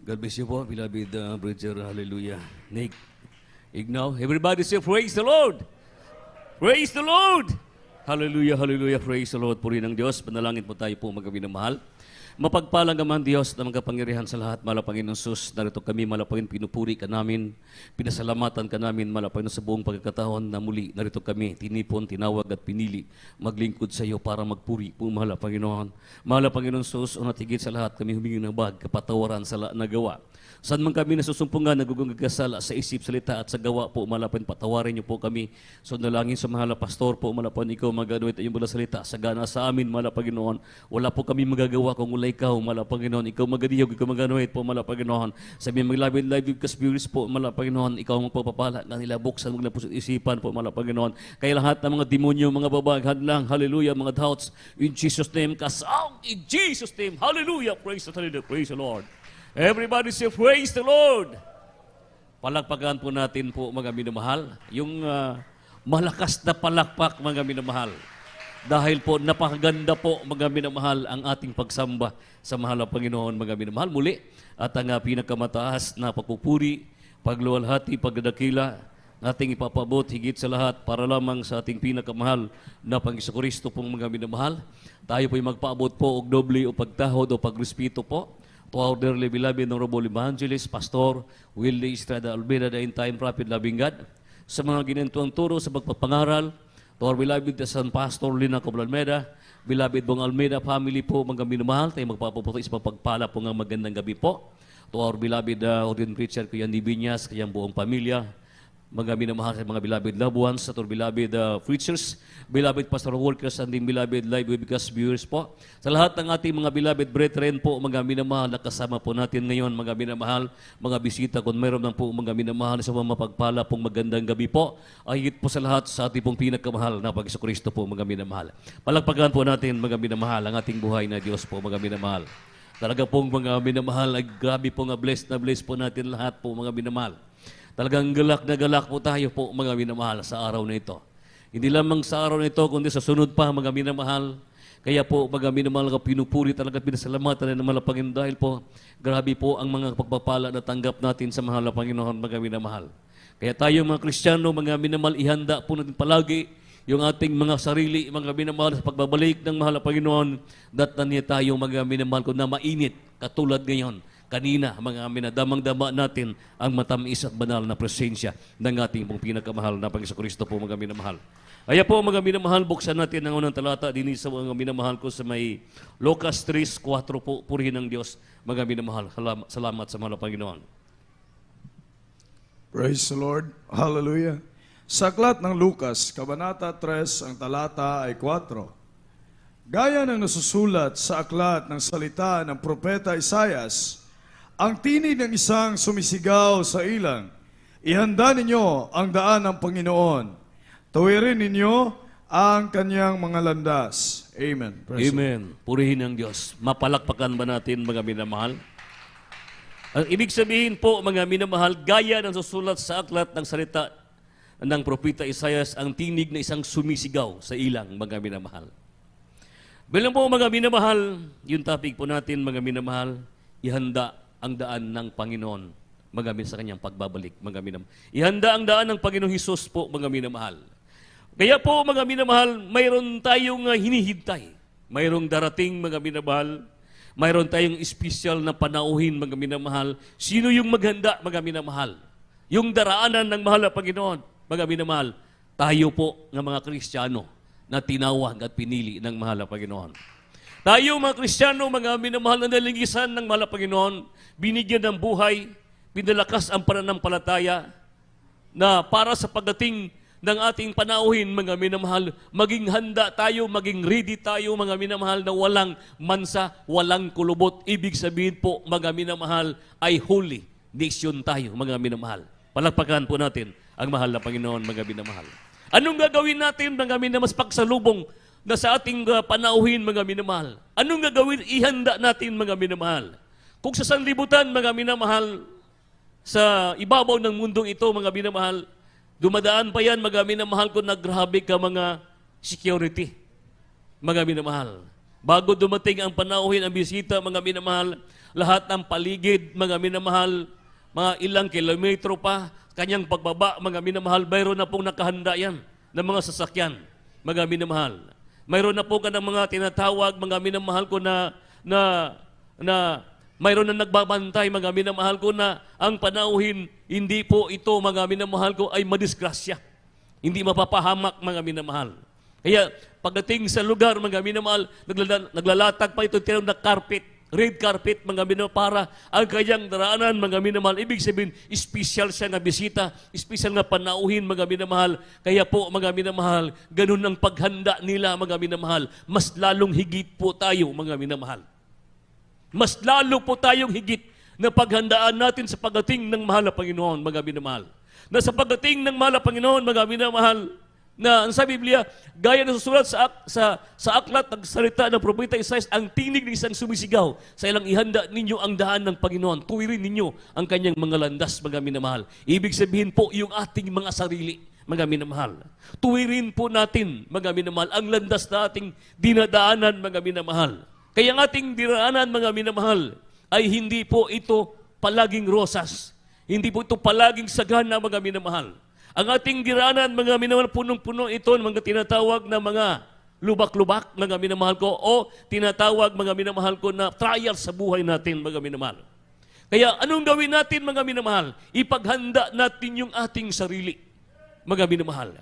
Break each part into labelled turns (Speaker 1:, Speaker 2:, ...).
Speaker 1: God bless you po, beloved preacher. Hallelujah. Nick, Ignaw. Everybody say, praise the Lord! Praise the Lord! Hallelujah, hallelujah, praise the Lord. Puri ng Diyos. Panalangin po tayo po, magabi na mahal. Mapagpalang naman Diyos na magkapangyarihan sa lahat, malapangin ng sus. Narito kami, malapangin, pinupuri ka namin, pinasalamatan ka namin, malapangin sa buong pagkakataon na muli. Narito kami, tinipon, tinawag at pinili, maglingkod sa iyo para magpuri po, mahal Panginoon. Mahal Panginoon sus, unat higit sa lahat, kami humingi ng bag, kapatawaran sa nagawa. Saan man kami nasusumpungan, nagugugagkasala sa isip, salita at sa gawa po, malapin, patawarin niyo po kami. So nalangin sa mahal na pastor po, malapin ikaw mag-anuit at yung bala salita, sagana sa amin, malapin Panginoon. Wala po kami magagawa kung wala ikaw, malapin Panginoon. Ikaw magadiyog, ikaw mag-anuit po, malapin Panginoon. Sabi maglabid live with spirits po, malapin Panginoon. Ikaw ang magpapapala, kanila buksan, maglapos at isipan po, malapin Panginoon. Kaya lahat ng mga demonyo, mga babag, hadlang, hallelujah, mga doubts, in Jesus' name, kasaw, in Jesus' name, hallelujah, praise the Lord. Everybody say, praise the Lord! Palakpakan po natin po, mga minamahal, yung malakas na palakpak, mga minamahal. Dahil po, napakaganda po, mga minamahal, ang ating pagsamba sa mahal na Panginoon, mga minamahal. Muli, at ang pinakamataas na pagpupuri, pagluwalhati, pagdadakila, ating ipapabot higit sa lahat para lamang sa ating pinakamahal na Panginoon pong mga minamahal. Tayo po'y magpaabot po og doble o pagtahod o pagrespeto po to our dearly beloved Honorable Evangelist, Pastor Willie Estrada Almeida, the in-time prophet, loving God, sa mga ginentuang turo sa pagpapangaral, to our beloved San Pastor Lina Cobral Almeida, beloved Bong Almeida family po, mga minamahal, tayo magpapaputo sa pagpala po ng magandang gabi po. To our beloved ordained preacher, Kuya Andy Viñas, kayang buong pamilya, mga minamahal sa mga beloved loved ones, at our beloved preachers, beloved pastoral workers, and the beloved live webcast viewers po. Sa lahat ng ating mga beloved brethren po, mga minamahal, nakasama po natin ngayon, mga minamahal, mga bisita, kung mayroon lang po mga minamahal sa mga mapagpala pong magandang gabi po, ay higit po sa lahat sa ating pong pinagkamahal na Panginoon po, mga minamahal. Palagpagan po natin, mga minamahal, ang ating buhay na Diyos po, mga minamahal. Talaga pong mga minamahal, ay grabe po nga bless na bless po natin lahat po, mga minamahal. Talagang galak na galak po tayo po, mga minamahal, sa araw na ito. Hindi lamang sa araw na ito, kundi sa sunod pa, mga minamahal. Kaya po, mga minamahal, pinupuri talaga, pinasalamatan na mahal na Panginoon dahil po, grabe po ang mga pagpapala na tanggap natin sa mahal na Panginoon, mga minamahal. Kaya tayo mga Kristiyano, mga minamahal, ihanda po natin palagi yung ating mga sarili, mga minamahal, sa pagbabalik ng mahal na Panginoon, datan niya tayo, mga minamahal, kung na mainit, katulad ngayon. Kanina, mga minadamang-dama natin ang matamis at banal na presensya ng ating pong pinakamahal na Panginoon po, mga minamahal. Kaya po, mga minamahal, buksan natin ang unang talata din sa mga minamahal ko sa may Lucas 3:4 po, purihin ng Diyos, mga minamahal. Salamat sa mahal na Panginoon.
Speaker 2: Praise the Lord. Hallelujah. Sa aklat ng Lucas, Kabanata 3, ang talata ay 4. Gaya ng nasusulat sa aklat ng salita ng propeta Isaias, ang tinig ng isang sumisigaw sa ilang, ihanda ninyo ang daan ng Panginoon. Tuwirin ninyo ang kanyang mga landas. Amen. Praise
Speaker 1: Amen. Purihin ng Diyos. Mapalakpakan ba natin, mga minamahal? Ang ibig sabihin po, mga minamahal, gaya ng susulat sa aklat ng salita ng propeta Isaias, ang tinig na isang sumisigaw sa ilang, mga minamahal. Bilang po, mga minamahal, yung topic po natin, mga minamahal, ihanda ang daan ng Panginoon, magamit sa kanyang pagbabalik, mga minamahal. Ihanda ang daan ng Panginoong Hesus po, mga minamahal. Kaya po, mga minamahal, mayroon tayong hinihintay. Mayroong darating, mga minamahal. Mayroon tayong espesyal na panauhin, mga minamahal. Sino yung maghanda, mga minamahal? Yung daraanan ng mahal na Panginoon, mga minamahal. Tayo po, ng mga Kristiyano, na tinawag at pinili ng mahal na Panginoon. Tayo mga Kristiyano, mga minamahal, na nalingisan ng mahal na Panginoon, binigyan ng buhay, pinalakas ang pananampalataya, na para sa pagdating ng ating panauhin, mga minamahal, maging handa tayo, maging ready tayo, mga minamahal, na walang mansa, walang kulubot. Ibig sabihin po, mga minamahal, ay holy nation tayo, mga minamahal. Palakpakan po natin ang mahal na Panginoon, mga minamahal. Anong gagawin natin, mga minamahal, pagsalubong na sa ating panauhin, mga minamahal? Anong gagawin? Ihanda natin, mga minamahal. Kung sa sanlibutan, mga minamahal, sa ibabaw ng mundong ito, mga minamahal, dumadaan pa yan, mga minamahal, kung nagrabe ka mga security, mga minamahal. Bago dumating ang panauhin, ang bisita, mga minamahal, lahat ng paligid, mga minamahal, mga ilang kilometro pa, kanyang pagbaba, mga minamahal, mayroon na pong nakahanda yan ng mga sasakyan, mga minamahal. Mayroon na po ka ng mga tinatawag, mga minamahal ko na mayroon na nagbabantay, mga minamahal ko, na ang panauhin, hindi po ito, mga minamahal ko, ay madisgrasya. Hindi mapapahamak, mga minamahal. Kaya pagdating sa lugar, mga minamahal, naglalatag pa ito tinawag na carpet, red carpet, mga minamahal, para ang kanyang daraanan, mga minamahal. Ibig sabihin, special siya nga bisita, special nga panauhin, mga minamahal. Kaya po, mga minamahal, ganun ang paghanda nila, mga minamahal. Mas lalong higit po tayo, mga minamahal. Mas lalo po tayong higit na paghandaan natin sa pagdating ng mahal na Panginoon, mga minamahal. Na sa pagdating ng mahal na Panginoon, mga minamahal, na sa Biblia, gaya na susulat sa aklat ng salita ng propeta Isaias, ang tinig ng isang sumisigaw sa ilang ihanda ninyo ang daan ng Panginoon. Tuwirin ninyo ang kanyang mga landas, mga minamahal. Ibig sabihin po, yung ating mga sarili, mga minamahal. Tuwirin po natin, mga minamahal, ang landas na ating dinadaanan, mga minamahal. Kaya ang ating dinaanan, mga minamahal, ay hindi po ito palaging rosas. Hindi po ito palaging sagana, mga minamahal. Ang ating dinaanan, mga minamahal, punong-puno ito ng mga tinatawag na mga lubak-lubak, mga minamahal ko, o tinatawag, mga minamahal ko, na trial sa buhay natin, mga minamahal. Kaya anong gawin natin, mga minamahal? Ipaghanda natin yung ating sarili, mga minamahal.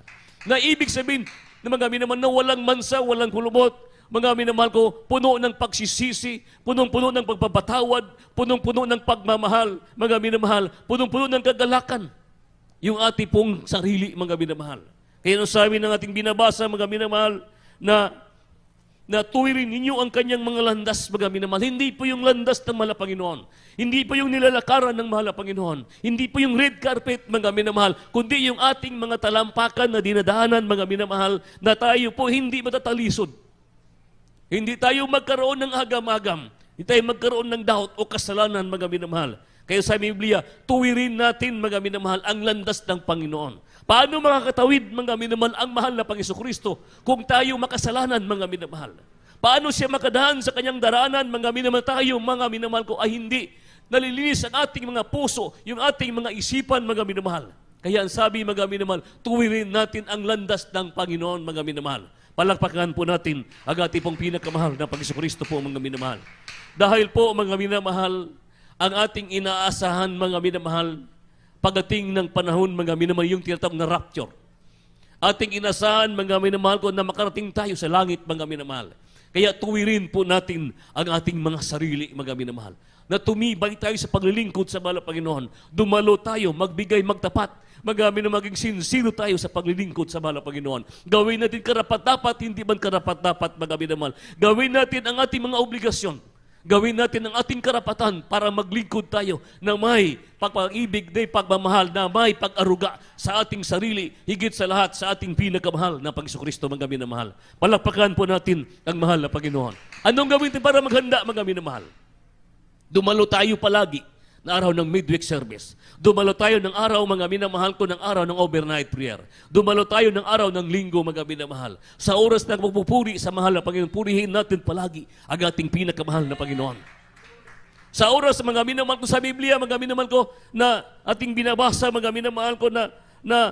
Speaker 1: Na ibig sabihin, na mga minamahal, na walang mansa, walang kulubot, mga minamahal ko, puno ng pagsisisi, punong-puno ng pagpapatawad, punong-puno ng pagmamahal, mga minamahal, punong-puno ng kagalakan. Yung ating pong sarili, mga minamahal. Kaya nung sabi ng ating binabasa, mga minamahal, na tuwirin ninyo ang kanyang mga landas, mga minamahal. Hindi po yung landas ng mahal na Panginoon. Hindi po yung nilalakaran ng mahal na Panginoon. Hindi po yung red carpet, mga minamahal, kundi yung ating mga talampakan na dinadaanan, mga minamahal, na tayo po hindi matatalisod. Hindi tayo magkaroon ng agam-agam. Hindi tayo magkaroon ng doubt o kasalanan, mga minamahal. Kaya sa Biblia, tuwirin natin, mga minamahal, ang landas ng Panginoon. Paano makakatawid, mga minamahal, ang mahal na Panginoon kung tayo makasalanan, mga minamahal? Paano siya makadaan sa kanyang daraanan, mga minamahal, tayo, mga minamahal ko, ay hindi nalilinis ang ating mga puso, yung ating mga isipan, mga minamahal. Kaya ang sabi, mga minamahal, tuwirin natin ang landas ng Panginoon, mga minamahal. Palakpakan po natin ang ating pong pinakamahal na Panginoon po, mga minamahal. Dahil po, mga minamahal, ang ating inaasahan, mga minamahal, pagdating ng panahon, mga minamahal, yung tinatawag na rapture. Ating inaasahan, mga minamahal ko, na makarating tayo sa langit, mga minamahal. Kaya tuwirin po natin ang ating mga sarili, mga minamahal. Na tumibay tayo sa paglilingkod sa mahal na Panginoon. Dumalo tayo, magbigay, magtapat. Maging sincero tayo sa paglilingkod sa mahal na Panginoon. Gawin natin karapat-dapat, hindi man karapat-dapat, mga minamahal. Gawin natin ang ating mga obligasyon. Gawin natin ang ating karapatan para maglingkod tayo na may pag-ibig, na pagmamahal, na may pag-aruga sa ating sarili, higit sa lahat sa ating pinakamahal na Panginoon, mga minamahal. Palakpakan po natin ang mahal na Panginoon. Anong gawin natin para maghanda, mga minamahal? Dumalo tayo palagi na araw ng midweek service. Dumalo tayo ng araw, mga minamahal ko, ng araw ng overnight prayer. Dumalo tayo ng araw ng linggo, mga minamahal. Sa oras ng pagpupuri sa mahal na Panginoon, purihin natin palagi ang ating pinakamahal na Panginoon. Sa oras, mga minamahal ko sa Biblia, mga minamahal ko, na ating binabasa, mga minamahal ko, na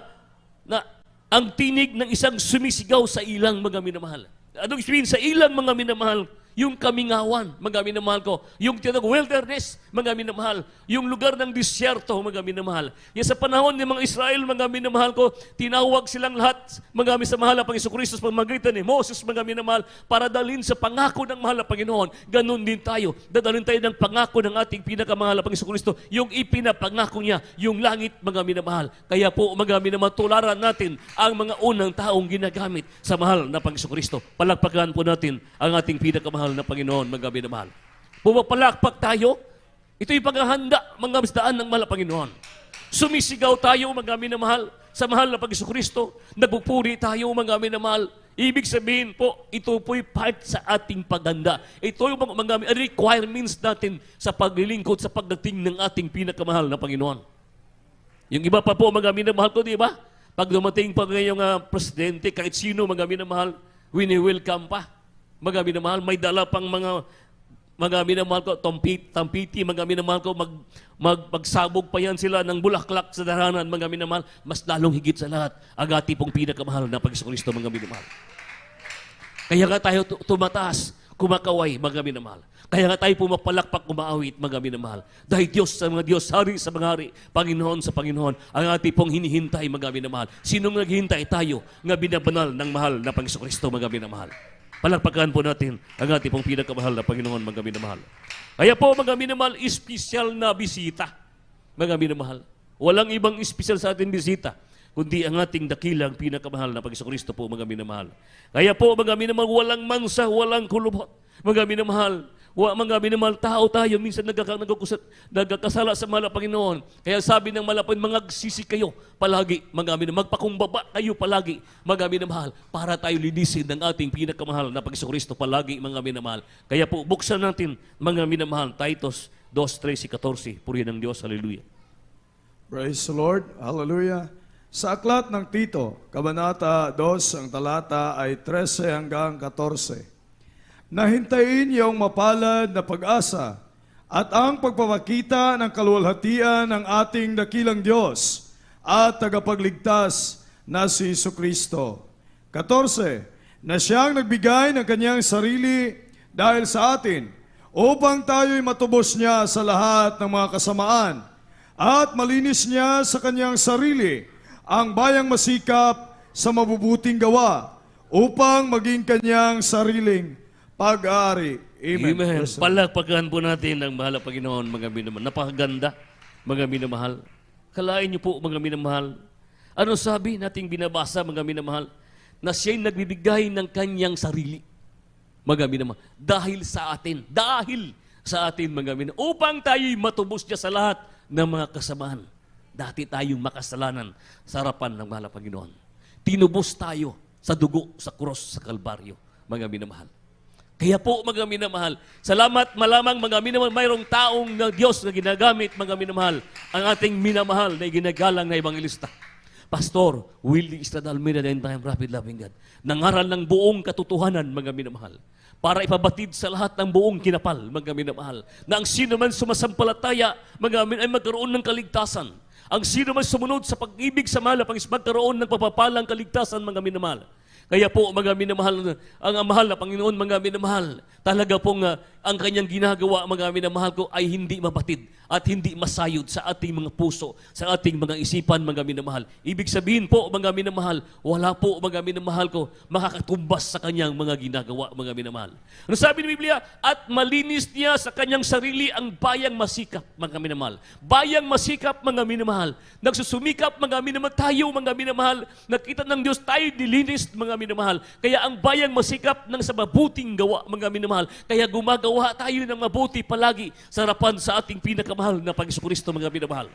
Speaker 1: ang tinig ng isang sumisigaw sa ilang, mga minamahal. Anong sabihin sa ilang, mga minamahal? Yung kamingawan, mga minamahal ko. Yung tinatawag wilderness, mga minamahal. Yung lugar ng disyerto, mga minamahal. Yan sa panahon ng mga Israel, mga minamahal ko, tinawag silang lahat, mga sa mahal na Panginoon Kristo, pagmagitan ni Moses, mga minamahal, para dalhin sa pangako ng mahal na Panginoon. Ganon din tayo. Dadalhin tayo ng pangako ng ating pinakamahal na Panginoon Kristo, yung ipinapangako niya, yung langit, mga minamahal. Kaya po, mga minamahal, tularan natin ang mga unang taong ginagamit sa mahal na Panginoon Kristo. Palakpakan po natin ang ating pinakamahal na Panginoon, mga minamahal. Pumapalakpak tayo, ito yung paghahanda, mga bisdaan ng mahal na Panginoon. Sumisigaw tayo, mga minamahal, sa mahal na Panginoon Kristo. Nagpupuri tayo, mga minamahal. Ibig sabihin po, ito po'y part sa ating paghanda. Ito yung mga requirements natin sa paglilingkod sa pagdating ng ating pinakamahal na Panginoon. Yung iba pa po, mga minamahal ko, di ba? Pag dumating pa ngayong presidente, kahit sino, mga minamahal, wini-welcome pa. Mga minamahal, may dala pang mga mga minamahal ko, tampiti, mga minamahal ko, magsabog pa yan sila ng bulaklak sa daranan, mga minamahal, mas lalong higit sa lahat, agati pong pinakamahal na Panginoon, mga minamahal. Kaya nga tayo tumataas, kumakaway, mga minamahal. Kaya nga tayo pumapalakpak, kumaawit, mga minamahal. Dahil Diyos sa mga Diyos, Hari sa mga hari, Panginoon sa Panginoon, ang ating pong hinihintay, mga minamahal. Sinong naghihintay? Tayo, nga binabanal ng mahal na Panginoon, mga minamahal. Palakpakan po natin ang ating pong pinakamahal na Panginoon, mga minamahal. Kaya po, mga minamahal, espesyal na bisita, mga minamahal. Walang ibang espesyal sa ating bisita, kundi ang ating dakilang pinakamahal na Panginoon po, mga minamahal. Kaya po, mga minamahal, walang mansa, walang kulubot, mga minamahal. Mga minamahal, tao tayo, minsan nagkakasala sa mahal na Panginoon. Kaya sabi ng mahal na Panginoon, magsisi kayo palagi, mga minamahal, magpakumbaba kayo palagi, mga minamahal, para tayo linisin ng ating pinakamahal na Panginoon palagi, mga minamahal. Kaya po, buksan natin, mga minamahal, Titus 2:13-14, purihin ng Diyos, hallelujah.
Speaker 2: Praise the Lord. Hallelujah. Sa aklat ng Tito, Kabanata 2, ang talata ay 13 hanggang 14. Nahintayin iyong mapalad na pag-asa at ang pagpapakita ng kaluwalhatian ng ating dakilang Diyos at tagapagligtas na si Jesucristo. 14. Na siyang nagbigay ng kanyang sarili dahil sa atin upang tayo'y matubos niya sa lahat ng mga kasamaan at malinis niya sa kanyang sarili ang bayang masikap sa mabubuting gawa upang maging kanyang sariling pag-aari. Amen.
Speaker 1: Amen. Palakpakan po natin ang mahal na Panginoon, mga minamahal. Napakaganda, mga minamahal. Kalain niyo po, mga minamahal. Ano sabi nating binabasa, mga minamahal? Na siya'y nagbibigay ng kanyang sarili, mga minamahal. Dahil sa atin, mga minamahal. Upang tayo'y matubos niya sa lahat ng mga kasamaan. Dati tayong makasalanan sa harapan ng mahal na Panginoon. Tinubos tayo sa dugo, sa cross, sa Kalbaryo, mga minamahal. Kaya po, mga minamahal, salamat malamang, mga minamahal, mayroong taong ng Diyos na ginagamit, mga minamahal, ang ating minamahal na ginagalang na ebangelista. Pastor Willie Estrada Almeida, the time rapid loving God, nangaral ng buong katotohanan, mga minamahal, para ipabatid sa lahat ng buong kinapal, mga minamahal, na ang sino man sumasampalataya, mga minamahal, ay magkaroon ng kaligtasan. Ang sino man sumunod sa pag-ibig sa mahal, magkaroon ng papapalang kaligtasan, mga minamahal. Kaya po, mga minamahal, ang mahal na Panginoon, mga minamahal, talaga pong ang kanyang ginagawa, mga minamahal ko, ay hindi mabatid at hindi masayod sa ating mga puso, sa ating mga isipan, mga minamahal. Ibig sabihin po, mga minamahal, wala po, mga minamahal ko, makakatumbas sa kanyang mga ginagawa, mga minamahal. Ano sabi ng Biblia? At malinis niya sa kanyang sarili ang bayang masikap, mga minamahal. Bayang masikap, mga minamahal. Nagsusumikap, mga minamahal, tayo, mga minamahal, nakita ng Diyos tayo dilinis, mga minamahal. Kaya ang bayang masikap ng sa mabuting gawa, mga minamahal. Kaya gumagawa tayo ng mabuti palagi sa harapan sa ating pinakamahal na Panginoon, mga minamahal.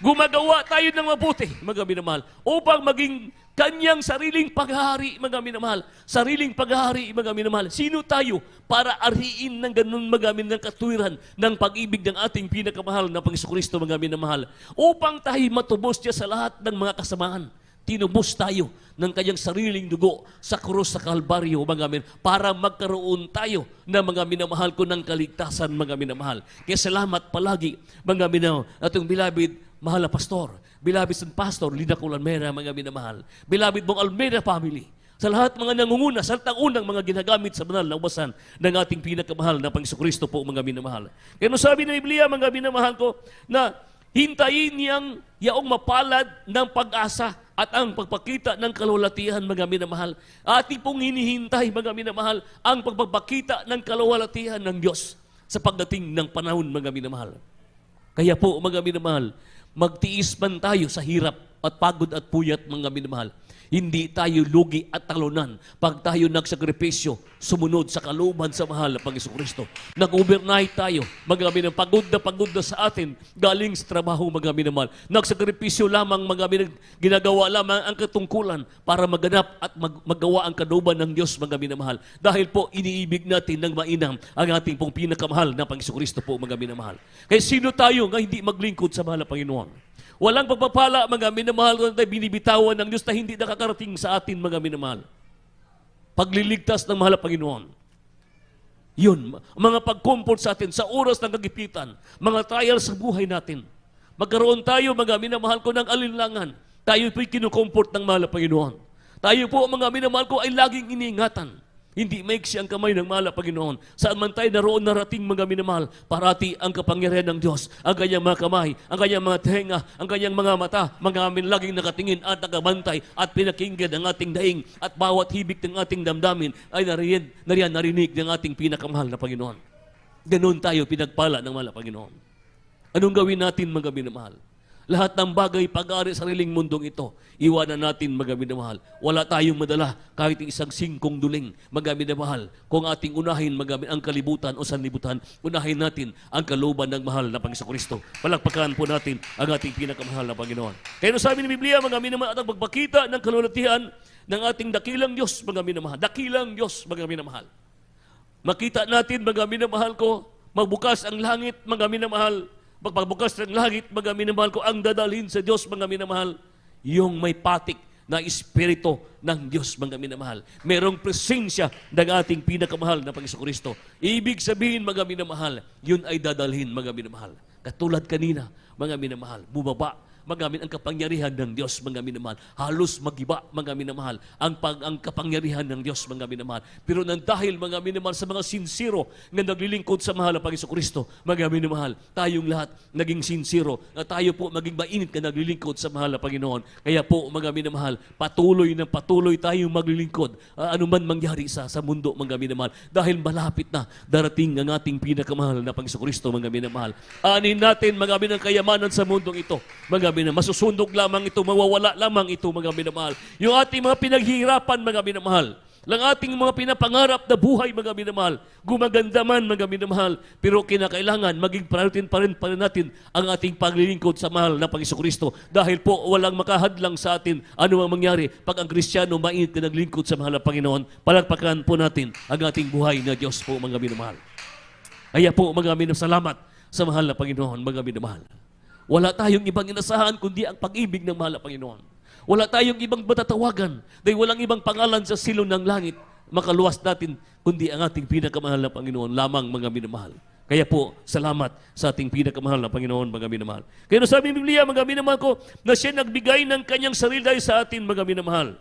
Speaker 1: Gumagawa tayo ng mabuti, mga minamahal, upang maging kanyang sariling paghahari, mga minamahal. Sariling paghahari, mga minamahal. Sino tayo para ariin ng ganun, mga minamahal, ng katuwiran ng pag-ibig ng ating pinakamahal na Panginoon, mga minamahal. Upang tayo matubos niya sa lahat ng mga kasamaan. Tinubos tayo ng kanyang sariling dugo sa krus sa Kalbaryo, mga minamahal, para magkaroon tayo na mga minamahal ko ng kaligtasan, mga minamahal. Kaya salamat palagi, mga minamahal, atong bilabid, mahal na pastor, bilabid sa pastor, Lina Colanmera, mga minamahal, bilabid mong Almeida family, sa lahat mga nangunguna, sa lahat ng unang mga ginagamit sa banal na ubasan ng ating pinakamahal na Panginoon po, mga minamahal. Kaya no sabi ng Biblia, mga minamahal ko, na hintayin niyang yaong mapalad ng pag-asa at ang pagpakita ng kaluwalhatian, mga minamahal. Ating pong hinihintay, mga minamahal, ang pagpapakita ng kaluwalhatian ng Diyos sa pagdating ng panahon, mga minamahal. Kaya po, mga minamahal, magtiis man tayo sa hirap at pagod at puyat, mga minamahal. Hindi tayo lugi at talunan pag tayo nagsakripisyo, sumunod sa kalooban sa mahal na Panginoon. Nag-overnight tayo, mga minamahal, pagod na sa atin, galing sa trabaho, mga minamahal. Nagsakripisyo lamang, mga minamahal, ginagawa lamang ang katungkulan para maganap at magawa ang kalooban ng Diyos, mga minamahal. Dahil po, iniibig natin ng mainam ang ating pong pinakamahal na Panginoon po, mga minamahal. Kaya sino tayo nga hindi maglingkod sa mahal na Panginoon? Walang pagpapala, mga minamahal, na binibitawan ng Diyos na hindi nakakarating sa atin, mga minamahal. Pagliligtas ng mahal na Panginoon. Yun, mga pag-comfort sa atin sa oras ng kagipitan, mga trial sa buhay natin. Magkaroon tayo, mga minamahal ko, ng alinlangan. Tayo po'y kinukomfort ng mahal na Panginoon. Tayo po, mga minamahal ko, ay laging iniingatan. Hindi maiksi ang kamay ng mahal na Panginoon. Saan man tayo naroon narating, mga minamahal, parati ang kapangyarihan ng Diyos, ang kanyang mga kamay, ang kanyang mga tenga, ang kanyang mga mata, mga amin laging nakatingin at nakabantay at pinakinggan ang ating daing at bawat hibik ng ating damdamin ay narinig ng ating pinakamahal na Panginoon. Ganoon tayo pinagpala ng mahal na Panginoon. Anong gawin natin, mga minamahal? Lahat ng bagay pag-ari sa sariling mundong ito, iwanan natin, mga minamahal. Wala tayong madala kahit isang singkong duling, mga minamahal. Kung ating unahin, ang kalibutan o sanlibutan, unahin natin ang kalooban ng mahal na Panginoon Kristo. Palakpakan po natin ang ating pinakamahal na Panginoon. Kaya no sabi ni Biblia, mga minamahal, at ang pagpakita ng kalulatihan ng ating dakilang Diyos, mga minamahal. Dakilang Diyos, mga minamahal. Makita natin, mga minamahal ko, magbukas ang langit, mga minamahal. Pagbukas ng langit, mga minamahal ko, ang dadalhin sa Diyos, mga minamahal, yung may patik na espiritu ng Diyos, mga minamahal. Merong presensya ng ating pinakamahal na Panginoon Kristo. Ibig sabihin, mga minamahal, yun ay dadalhin, mga minamahal. Katulad kanina, mga minamahal, bumaba, magamit ang kapangyarihan ng Diyos, mga minamahal. Halos magiba, mga minamahal, ang kapangyarihan ng Diyos, mga minamahal. Pero nang dahil, mga minamahal, sa mga sinsiro na naglilingkod sa mahal na Panginoon Kristo, mga minamahal, tayong lahat naging sinsiro, na tayo po maging mainit na naglilingkod sa mahal na Panginoon. Kaya po, mga minamahal, patuloy tayong maglilingkod, anuman mangyari sa mundo, mga minamahal. Dahil malapit na darating ang ating pinakamahal na Panginoon Kristo, mga minamahal. Anin natin, mga minamahal, kayamanan sa mundong ito, mga masusunog lamang ito, mawawala lamang ito, mga minamahal. Yung ating mga pinaghihirapan, mga minamahal, lang ating mga pinapangarap na buhay, mga minamahal, gumaganda man, mga minamahal, pero kinakailangan maging priority pa rin natin ang ating paglilingkod sa mahal na Panginoon Kristo. Dahil po walang makahadlang sa atin ano ang mangyari pag ang Kristiyano mainit na naglingkod sa mahal na Panginoon. Palakpakan po natin ang ating buhay na Diyos po, mga minamahal. Kaya po, mga minamahal, salamat sa mahal na Panginoon, mga minamahal. Wala tayong ibang inasahan kundi ang pag-ibig ng mahal na Panginoon. Wala tayong ibang matatawagan dahil walang ibang pangalan sa silong ng langit makaluwas natin kundi ang ating pinakamahal na Panginoon lamang, mga minamahal. Kaya po, salamat sa ating pinakamahal na Panginoon, mga minamahal. Kaya sabi ng Biblia, mga minamahal ko, na siya nagbigay ng kanyang sarili dahil sa atin, mga minamahal.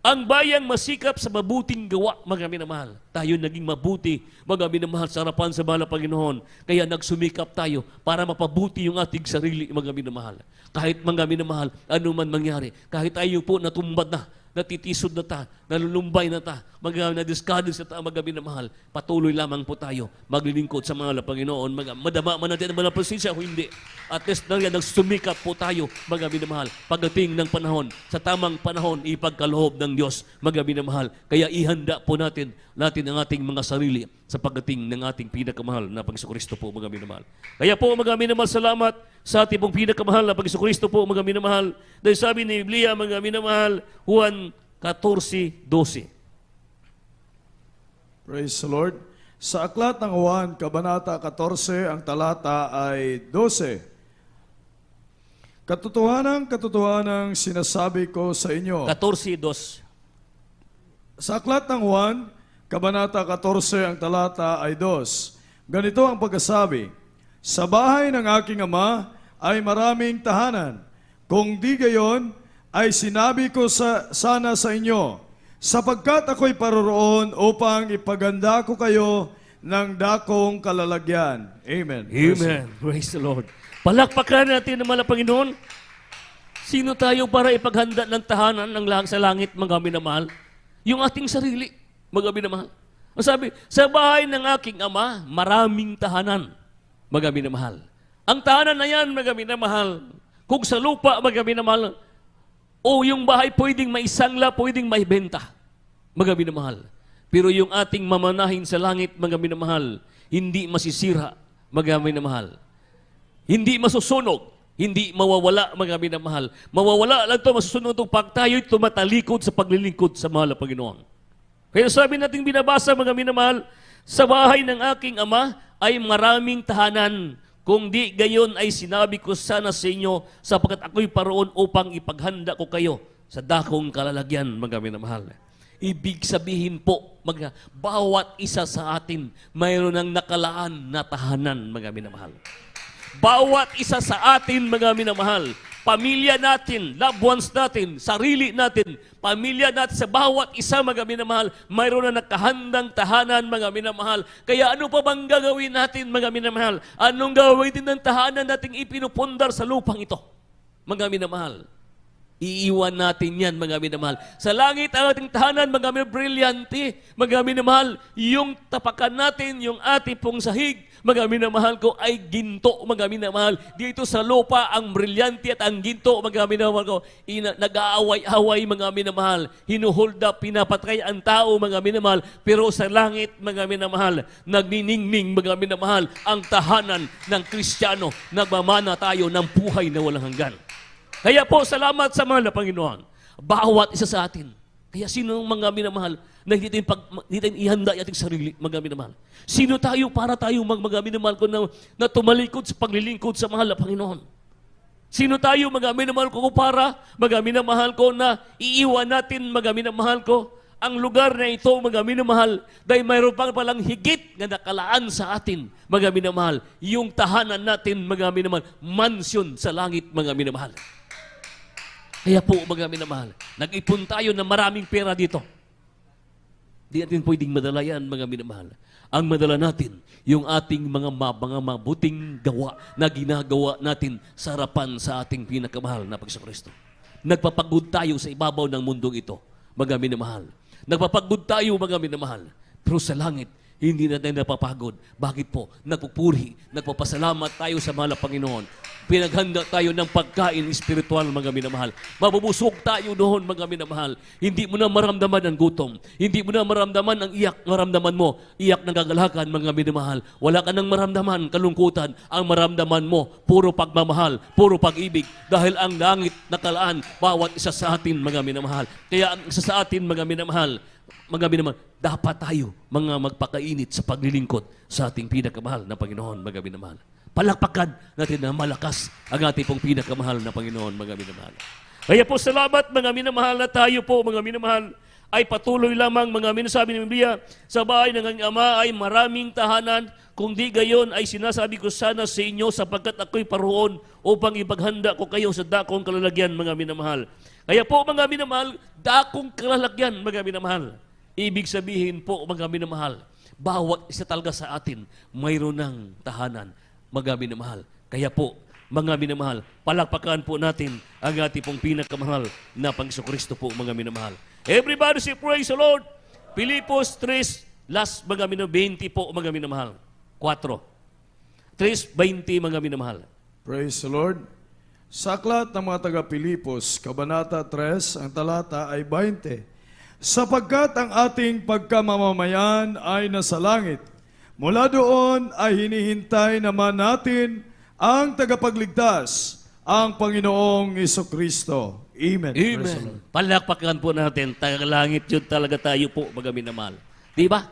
Speaker 1: Ang bayang masikap sa mabuting gawa, mga minamahal. Tayo naging mabuti, mga minamahal, sa harapan sa mahal na Panginoon. Kaya nagsumikap tayo para mapabuti yung ating sarili, mga minamahal. Kahit, mga minamahal, ano man mangyari, kahit tayo po natumbad na, natitisod na ta, nalulumbay na ta, na-discarded sa ta, mga minamahal, patuloy lamang po tayo maglilingkod sa mahal na Panginoon. Madama man natin ang mga presensya o hindi. At least na yan, nagsumikap po tayo, mga minamahal, pagdating ng panahon, sa tamang panahon, ipagkaloob ng Diyos, mga minamahal. Kaya ihanda po natin ang ating mga sarili sa pagdating ng ating pinakamahal na Panginoon Kristo po, mga minamahal. Kaya po, mga minamahal, salamat sa ating pong pinakamahal na Panginoon Kristo po, mga minamahal. Dahil sabi ni Biblia, mga minamahal, Juan 14:12.
Speaker 2: Praise the Lord. Sa aklat ng Juan, Kabanata 14, ang talata ay 12. Katotohanan sinasabi ko sa inyo.
Speaker 1: 14:2.
Speaker 2: Sa aklat ng Juan, Kabanata 14, ang talata ay 2. Ganito ang pagkasabi, sa bahay ng aking ama ay maraming tahanan. Kung di gayon, ay sinabi ko sana sa inyo, sapagkat ako'y paroroon upang ipaganda ko kayo ng dakong kalalagyan. Amen.
Speaker 1: Amen. Praise the Lord. Palakpakan natin ang mahal na Panginoon. Sino tayo para ipaghanda ng tahanan ng sa langit, mga minamahal? Yung ating sarili, mga minamahal. Ang sabi, sa bahay ng aking ama, maraming tahanan, mga minamahal. Ang tahanan na yan, mga minamahal, kung sa lupa, mga minamahal, o yung bahay pwedeng maisangla, pwedeng maibenta, mga minamahal. Pero yung ating mamanahin sa langit, mga minamahal, hindi masisira, mga minamahal. Hindi masusunog, hindi mawawala, mga minamahal. Mawawala lang ito, masusunog itong pag tayo'y tumatalikod sa paglilingkod sa mahal na Panginoon. Kaya sabi natin binabasa, mga minamahal, sa bahay ng aking ama ay maraming tahanan. Kung di gayon ay sinabi ko sana sa inyo, sapagkat ako'y paroon upang ipaghanda ko kayo sa dakong kalalagyan, mga minamahal. Ibig sabihin po, bawat isa sa atin mayroon ng nakalaan na tahanan, mga minamahal. Bawat isa sa atin, mga minamahal, pamilya natin, loved ones natin, sarili natin, pamilya natin, sa bawat isa, mga minamahal, mayroon na nakahandang tahanan, mga minamahal. Kaya ano pa bang gagawin natin, mga minamahal? Anong gagawin din ng tahanan nating ipinupundar sa lupang ito, mga minamahal? Iiwan natin yan, mga minamahal. Sa langit ang ating tahanan, mga minamahal, brilyante, mga minamahal. Yung tapakan natin, yung ating pong sahig, mga minamahal ko, ay ginto, mga minamahal. Dito sa lupa, ang brilyante at ang ginto, mga minamahal ko, nag-aaway-away, mga minamahal. Hinuhold up, pinapatay ang tao, mga minamahal. Pero sa langit, mga minamahal, nagniningning, mga minamahal, ang tahanan ng Kristiyano. Nagmamana tayo ng buhay na walang hanggan. Kaya po, salamat sa mahal na Panginoon. Bawat isa sa atin. Kaya sino mga minamahal na hindi tayo ihanda yung ating sarili, mga minamahal? Sino tayo para tayo mga minamahal ko na tumalikod sa paglilingkod sa mahal na Panginoon? Sino tayo, mga minamahal ko, para mga minamahal ko na iiwan natin, mga minamahal ko, ang lugar na ito, mga minamahal, dahil mayroon pang palang higit na nakalaan sa atin, mga minamahal, yung tahanan natin, mga minamahal, mansyon sa langit, mga minamahal. Kaya po, mga minamahal, nag-ipon tayo ng maraming pera dito. Di natin pwedeng madala yan, mga minamahal. Ang madala natin, yung ating mga mabuting gawa na ginagawa natin sa harapan sa ating pinakamahal na Pagkristo. Nagpapagod tayo sa ibabaw ng mundong ito, mga minamahal. Nagpapagod tayo, mga minamahal. Pero sa langit, hindi na tayo napapagod. Bakit po? Nagpupuri, nagpapasalamat tayo sa mahal na Panginoon. Pinaghanda tayo ng pagkain espiritual, mga minamahal. Mabubusog tayo doon, mga minamahal. Hindi mo na maramdaman ang gutom. Hindi mo na maramdaman ang iyak, maramdaman mo. Iyak ng kagalakan, mga minamahal. Wala ka nang maramdaman, kalungkutan. Ang maramdaman mo, puro pagmamahal, puro pag-ibig. Dahil ang langit nakalaan, bawat isa sa atin, mga minamahal. Kaya ang isa sa atin, mga minamahal, dapat tayo mga magpakainit sa paglilingkod sa ating pinakamahal na Panginoon, mga minamahal. Palakpakan natin na malakas ang ating pong pinakamahal na Panginoon, mga minamahal. Kaya po salamat, mga minamahal, na tayo po, mga minamahal, ay patuloy lamang, mga minasabi ng Biblia, sa bahay ng aking Ama ay maraming tahanan, kung di gayon ay sinasabi ko sana sa inyo, sapagkat ako'y paroon upang ipaghanda ko kayo sa dakong kalalagyan, mga minamahal. Kaya po, mga minamahal, dakong kalalagyan, mga minamahal. Ibig sabihin po, mga minamahal, bawat isa talaga sa atin mayroon ng tahanan, mga minamahal. Kaya po, mga minamahal, palakpakan po natin ang ating pong pinakamahal na Panginoon po, mga minamahal. Everybody say, praise the Lord. Pilipos 3, last, mga minamahal, 20 po, mga minamahal. 4. 3:20, mga minamahal.
Speaker 2: Praise the Lord. Sa aklat ng mga taga-Pilipos, Kabanata 3, ang talata ay 20. Sapagkat ang ating pagkamamamayan ay nasa langit, mula doon ay hinihintay naman natin ang tagapagligtas, ang Panginoong Jesucristo. Amen.
Speaker 1: Amen. Palakpakan po natin, tagalangit yun talaga tayo po, mga minamahal. Di ba?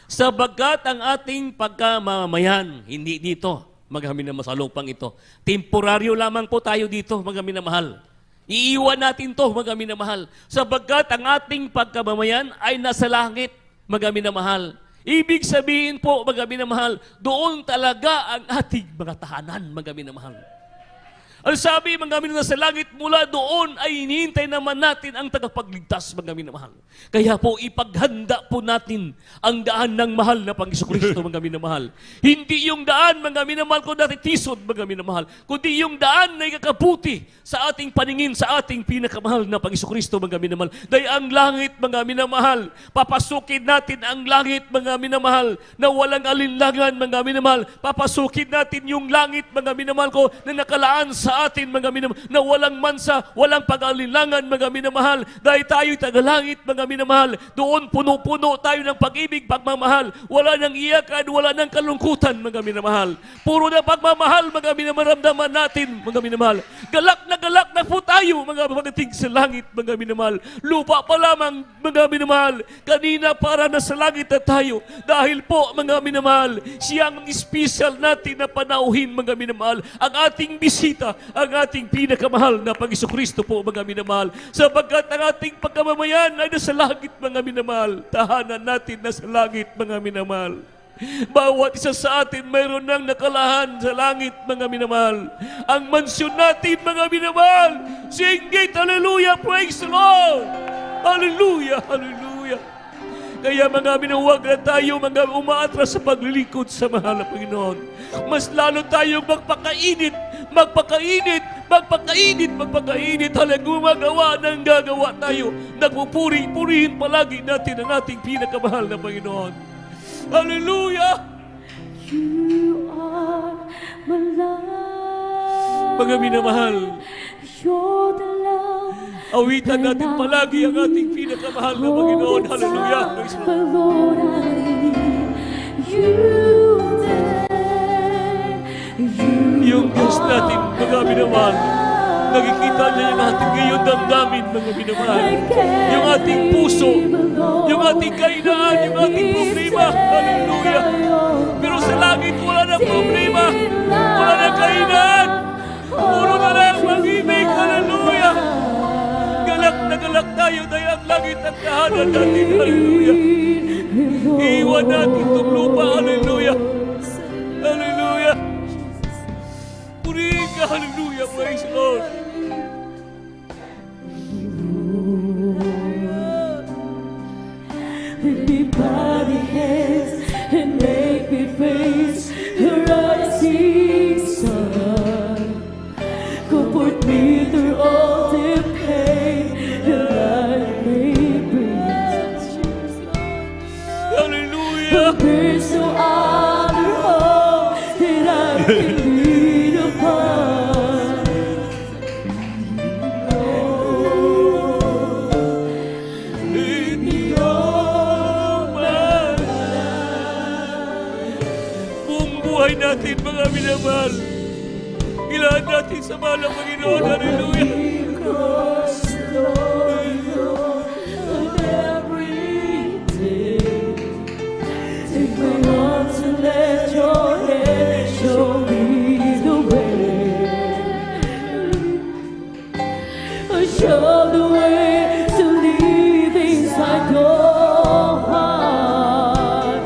Speaker 1: Sapagkat ang ating pagkamamayan, hindi dito, mga minamahal, sa lupang ito. Temporaryo lamang po tayo dito, mga minamahal. Iiwan natin to, mga minamahal. Sapagkat ang ating pagkamamayan ay nasa langit, mga minamahal. Ibig sabihin po, mga minamahal, doon talaga ang ating mga tahanan, mga minamahal. Ang sabi, mga minamahal, sa langit mula doon ay hinihintay naman natin ang tagapagligtas, mga minamahal. Kaya po, ipaghanda po natin ang daan ng mahal na Panginoon, mga minamahal. Hindi yung daan, mga minamahal, ko natin tisod, mga minamahal, kundi yung daan na ikakabuti sa ating paningin, sa ating pinakamahal na Panginoon, mga minamahal. Dahil ang langit, mga minamahal, papasukin natin ang langit, mga minamahal, na walang alinlangan, mga minamahal. Papasukin natin yung langit, mga minamahal ko, na nakalaan sa atin, mga minamahal, na walang mansa, walang pag-alinlangan, mga minamahal. Dahil tayo'y tagalangit, mga minamahal, doon puno-puno tayo ng pag-ibig, pagmamahal. Wala nang iyakan, wala nang kalungkutan, mga minamahal. Puro na pagmamahal, mga minamaramdaman natin, mga minamahal. Galak na po tayo, mga pagdating sa langit, mga minamahal. Lupa pa lamang, mga minamahal. Kanina para nasa langit na tayo. Dahil po, mga minamahal, siyang special natin na panauhin, mga minamahal. Ang ating bisita, ang ating pinakamahal na Pang-Kristo po, mga minamahal. Sapagkat ang ating pagkamamayan ay nasa langit, mga minamahal. Tahanan natin nasa langit, mga minamahal. Bawat isa sa atin mayroon ng nakalahan sa langit, mga minamahal. Ang mansyon natin, mga minamahal, singgit, hallelujah, praise the Lord. Hallelujah, hallelujah. Kaya mga minawag na tayo, mga umaatras sa paglilingkod sa mahal na Panginoon. Mas lalo tayong magpakainit, halagang gumagawa ng gagawa tayo. Nagpupuri-purihin palagi natin ang ating pinakamahal na Panginoon. Hallelujah!
Speaker 3: You are my love.
Speaker 1: Mga minamahal,
Speaker 3: You're the love.
Speaker 1: awitan natin palagi ang ating pinakamahal na Panginoon. Hallelujah! Praise the Lord.
Speaker 3: Lord, I need you there.
Speaker 1: Yung Diyos natin, mga minamahal, nakikita niya yung ating ngayon damdamin, mga minamahal. Yung ating puso, yung ating kainaan, yung ating problema. Hallelujah! Pero sa langit, wala na problema. Wala na kainaan. Puro na lang mag-ibig. Hallelujah! Galak na galak tayo dahil ang langit ang tahanan natin. Hallelujah! Iwan natin itong lupa. Hallelujah! Hallelujah! Purihin ka. Hallelujah! Praise the Lord!
Speaker 3: Let me bow the hands and make me face the rising sun. Comfort me through all the pain that life may bring.
Speaker 1: Hallelujah!
Speaker 3: There's no other hope that I can lean upon.
Speaker 1: Buhay natin, mga minamahal. Ilahan natin sa mahal ng Panginoon. Hallelujah!
Speaker 3: Cross the Lord of every day. Take my arms and let your hand show me the way. Show the way to leave inside your heart.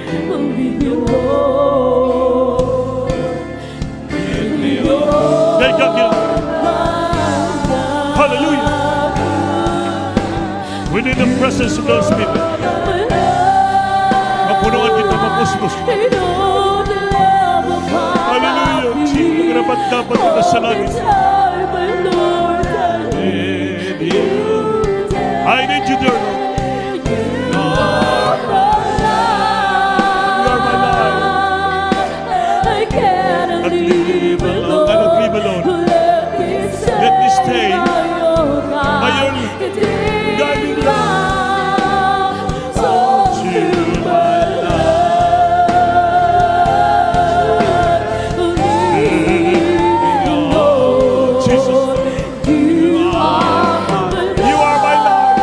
Speaker 3: Leave me alone. Leave me alone.
Speaker 1: Thank God. Hallelujah! Within the presence of those people, mapunuan kita mapustos. Hallelujah! Sino karapat dapat na sa langit? I need you there, Lord. You are my life.
Speaker 3: I cannot live alone.
Speaker 1: I don't live alone. Let me stay by your guiding Jesus, you are my life.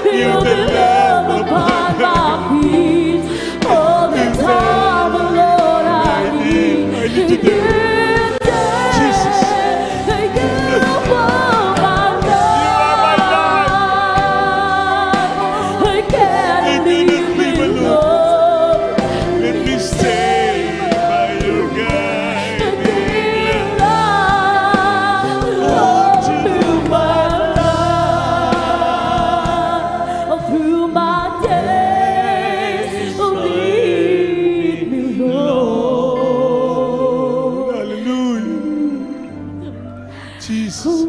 Speaker 1: You will never
Speaker 3: upon my feet all the time, Lord. I need
Speaker 1: you there. Jesus. Let me stay by your guiding love.
Speaker 3: Through my days, lead me, Lord.
Speaker 1: Hallelujah. Jesus.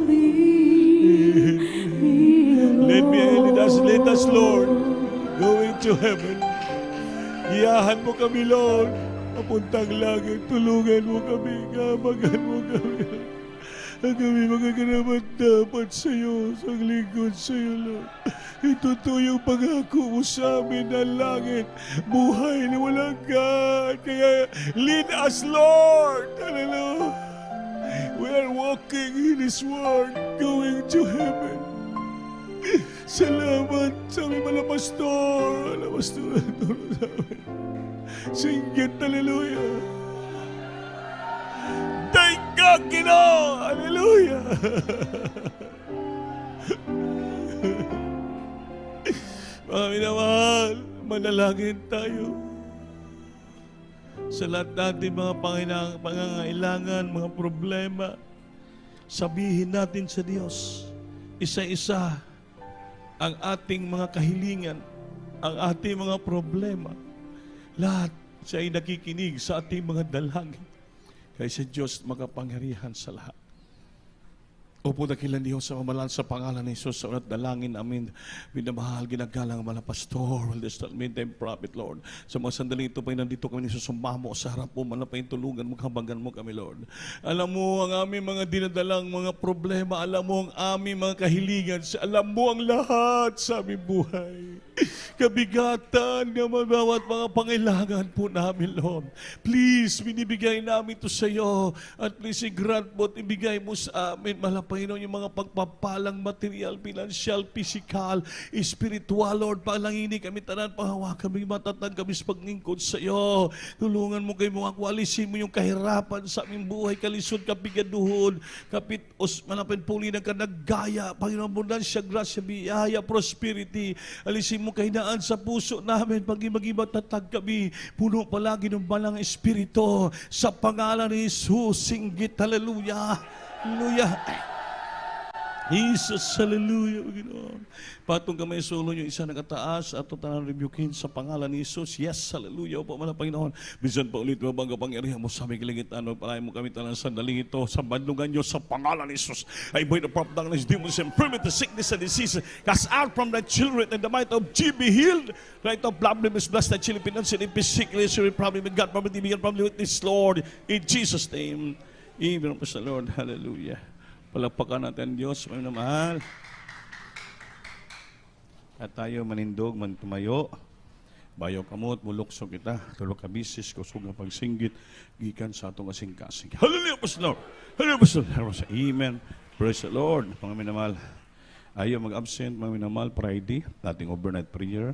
Speaker 3: Lead me,
Speaker 1: Let us, Lord, go into heaven. Iyahan mo kami, Lord. Papuntang langit, tulungan mo kami, gabagan mo kami. Ang kami magkakarapat dapat sa iyo, sa lingkod sa iyo, Lord. Ituto yung pangako mo sa amin na langit, buhay na walang God. Kaya lead us, Lord. Hallelujah. We are walking in this world, going to heaven. Salamat sa aming mga pastor. Mga pastor, tulong sa amin. Singgit, hallelujah.
Speaker 2: ang Ginoo. Hallelujah. Mga minamahal, manalangin tayo sa lahat natin mga pangangailangan, mga problema. Sabihin natin sa Diyos, isa-isa ang ating mga kahilingan, ang ating mga problema. Lahat siya ay nakikinig sa ating mga dalangin. Kaya si Diyos makapangyarihan sa lahat. Opo, dakilan Diyos sa mamalan sa pangalan ni Jesus sa ulat dalangin namin. Minamahal, ginagalang mga pastor, well, this meantime prophet, Lord. Sa mga sandaling ito pa nandito kami ni Jesus, sumamo sa harap mo, manapay tulungan mo, kabagan mo kami, Lord. Alam mo ang aming mga dinadalang mga problema, alam mo ang aming mga kahilingan, alam mo ang lahat sa aming buhay. Kabigatan ng bawat mga pangailangan po namin, Lord. Please, binibigay namin ito sa iyo. At please, grant mo at ibigay mo sa amin, Panginoon, yung mga pagpapalang material, financial, physical, spiritual, Lord. Palangini kami, tanan, pahawa kami, matatag kami sa paglingkod sa iyo. Tulungan mo kayo mga kwalisin mo yung kahirapan sa aming buhay, kalisod, kapigaduhon, malapit puli ng kanagaya, Panginoon, abundansya, grasya, biyaya, prosperity. Alisin mo kahinaan sa puso namin, pag-ibagi matatag kami, puno palagi ng balang espiritu, sa pangalan ni Jesus, singgit, hallelujah, hallelujah. Jesus, hallelujah, Panginoon. Patong kamay sulo yung isa nakataas at tanan rebukin sa pangalan ni Jesus. Yes, hallelujah. Opo, mga Panginoon. Bisan pa ulit, mabangga pangyarihan mo sa aming kalingitan. Palayan mo kami tanan sandaling ito sa bandungan nyo sa pangalan ni Jesus. I bind the problem, darkness, demons, infirmity, sickness, and disease. Cast out from the children in the might of G be healed. Right of problem is blessed, the children, financial, physically, problem with God, problem with this Lord. In Jesus' name, even for the Lord, hallelujah. Palagpakan natin Diyos, may namahal. At tayo manindog, mantumayo. Bayo kamot, mulukso kita. Tulog kabisis, kusog na pagsinggit. Gikan sa atong kasing-kasing. Hallelujah, Pastor Lord. Hallelujah, Pastor. Amen. Praise the Lord. Mga minamahal. Ayaw mag-absent, mga minamahal. Friday, ating overnight prayer.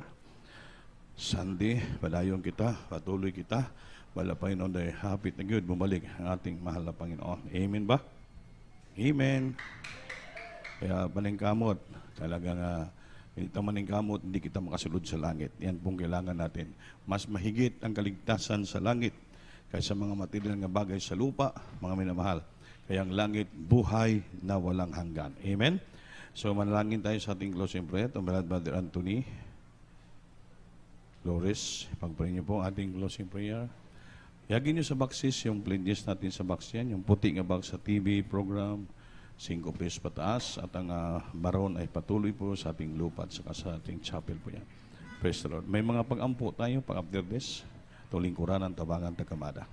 Speaker 2: Sunday, padayon kita, patuloy kita. Wala Panginoon dahil hapit na good, bumalik ang ating mahal na Panginoon. Amen ba? Amen. Kaya maningkamot, talagang kita maningkamot, hindi kita makasulod sa langit. Yan pong kailangan natin. Mas mahigit ang kaligtasan sa langit kaysa mga material nga bagay sa lupa, mga minamahal. Kaya ang langit, buhay na walang hanggan. Amen? So manalangin tayo sa ating closing prayer. Tumalad Brother Anthony Flores, pagparin niyo po ang ating closing prayer. Yagin nyo sa boxes yung pledges natin sa box yan, yung puti nga box sa TV program, 5 pesos pataas, at ang baron ay patuloy po sa ating lupa at saka sa ating chapel po yan. Praise the Lord. May mga pag-ampo tayo, pag-after this, tulingkuran ng tabangan tagamada.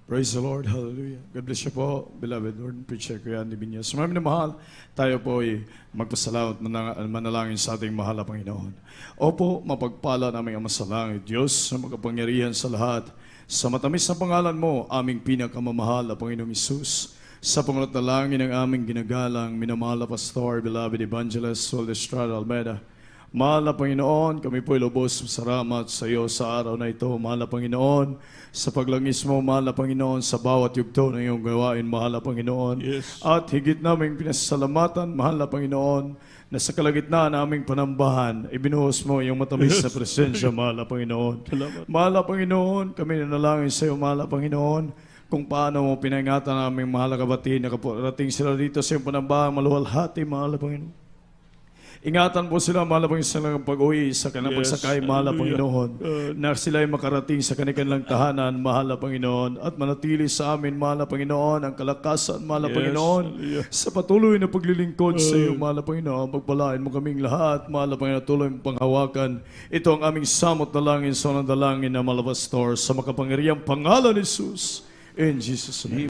Speaker 2: Praise the Lord, hallelujah. God bless you po, beloved Lord, preacher ko yan ni Binyas. Maraming na mahal, tayo po ay magpasalamat, manalangin sa ating mahal na Panginoon. Opo, mapagpala namin ang masalangit, Diyos, na makapangyarihan sa lahat. Sa matamis na pangalan mo, aming pinakamamahal na Panginoong Isus, sa pangalalangin ng aming ginagalang, minamahal na Pastor, beloved Evangelist, Sol Estrada Almeida. Mahal na Panginoon, kami po'y lubos salamat sa iyo sa araw na ito. Mahal na Panginoon, sa paglangis mo, mahal na Panginoon, sa bawat yugto ng iyong gawain, mahal na Panginoon.
Speaker 1: Yes.
Speaker 2: At higit naming pinasasalamatan, mahal na Panginoon, na sa kalagitnaan ng aming panambahan, ibinuhos mo iyong matamis na presensya, mahal na Panginoon.
Speaker 1: Salamat.
Speaker 2: Mahal na Panginoon, kami nanalangin sa iyo, mahal na Panginoon, kung paano mo pinangatan ng aming mahal na kapatid na kaparating sila dito sa iyong panambahan, maluwalhati, mahal na Panginoon. Ingatan po sila, mahal na Panginoon, sa kanilang pag-uwi, sa kanilang pagsakay, mahal na Panginoon, na sila ay makarating sa kanilang tahanan, mahal na Panginoon, at manatili sa amin, mahal na Panginoon, ang kalakasan, mahal na Panginoon, sa patuloy na paglilingkod sa iyo, mahal na Panginoon, pagpalain mo kaming lahat, mahal na Panginoon, tuloy mong panghawakan. Ito ang aming samot na langin, sa unang dalangin na malabastor, sa makapangyarihang pangalan ni Jesus. In Jesus' name.